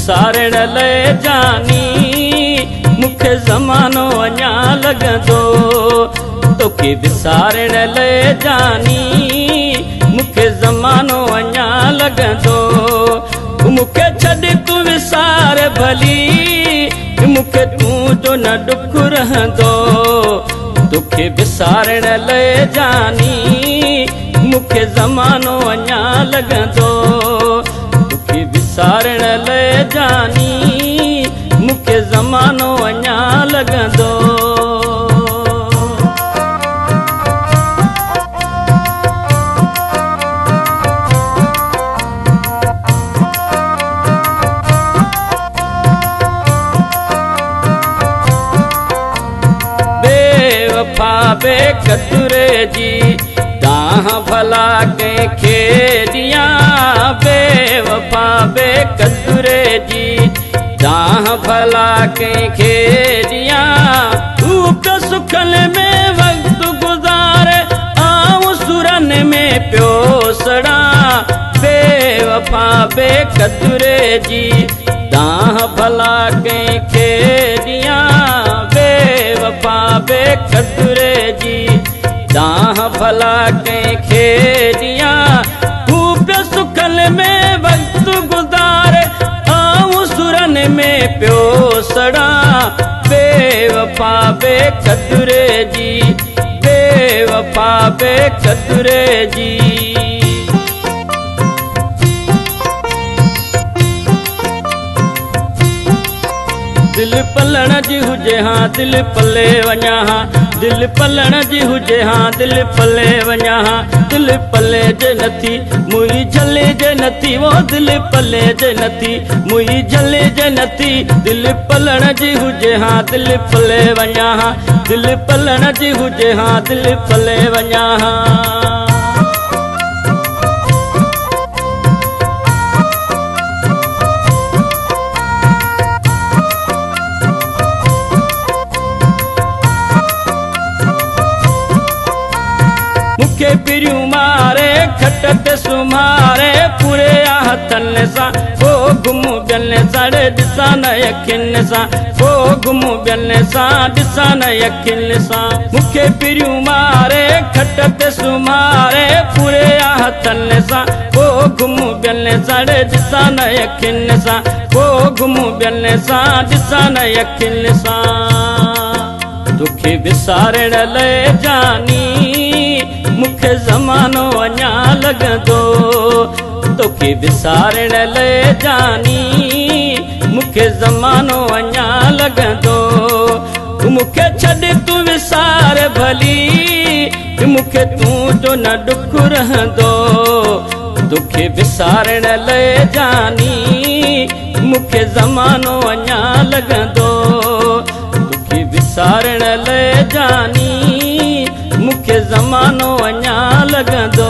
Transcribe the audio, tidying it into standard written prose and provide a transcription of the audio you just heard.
विसारण लाइ जानी मूंखे ज़मानो अञा लॻंदो तोखे विसारण लाइ जानी मूंखे ज़मानो अञा लॻंदो मूंखे छॾ तूं विसार भली मूंखे तूं जो न ॾुख रहंदो तोखे विसारण लाइ जानी मूंखे ज़मानो अञा लॻंदो तोखे विसारण लाइ जानी मूंखे ज़मानो अञा लॻंदो बेवफा बेक़दुरे जी तव्हां भला कंहिंखे ॾियां बेवफा बेक़दुरे जी तव्हां भला कंहिंखे ॾियां तूं पियो सुखल में वक़्तु गुज़ारे आऊं सुरनि में पियो सड़ा बेवफा बेक़दुरे जी तव्हां भला कंहिंखे ॾियां बेवफा बेक़दुरे जी तव्हां भला कंहिंखे ॾियां तूं पियो सुखल में वक़्तु गुज़ारे आऊं सुरनि में पियो सड़ा बेवफा बेक़दुरे जी बेवफा बेक़दुरे जी दिल पलण जी हुजे हाँ दिल पले वञा हाँ दिल पलण जी हुजे हाँ दिल पले वञा हाँ दिल पले जे नथी मुई झले जे नथी वो दिल पले जे नथी मुई झले जे नथी दिल पलण जी हुजे हाँ दिल पले वञा हाँ दिल पलण जी हुजे हाँ दिल पले वञा हाँ मूंखे पिरियूं मारे खट ते सुम्हारे पूरे हथनि सां पोइ घुमूं ॿियनि सां ॾिसां न अखियुनि सां पोइ घुमूं ॿियनि सां ॾिसां न अखियुनि सां मूंखे पिरियूं मारे खट ते सुम्हारे पूरे हथनि सां पोइ घुमूं ॿियनि सां ॾिसां न अखियुनि सां पोइ घुमूं ॿियनि सां ॾिसां न अखियुनि सां तोखे विसारण लाइ जानी मूंखे ज़मानो अञा लॻंदो तोखे विसारण लाइ जानी मूंखे ज़मानो अञा लॻंदो मूंखे छॾ तूं विसार भली मूंखे तूं जो न ॾुख रहंदो तोखे विसारण लाइ जानी मूंखे ज़मानो अञा लॻंदो तोखे विसारण लाइ जानी मूंखे ज़मानो अञा लॻंदो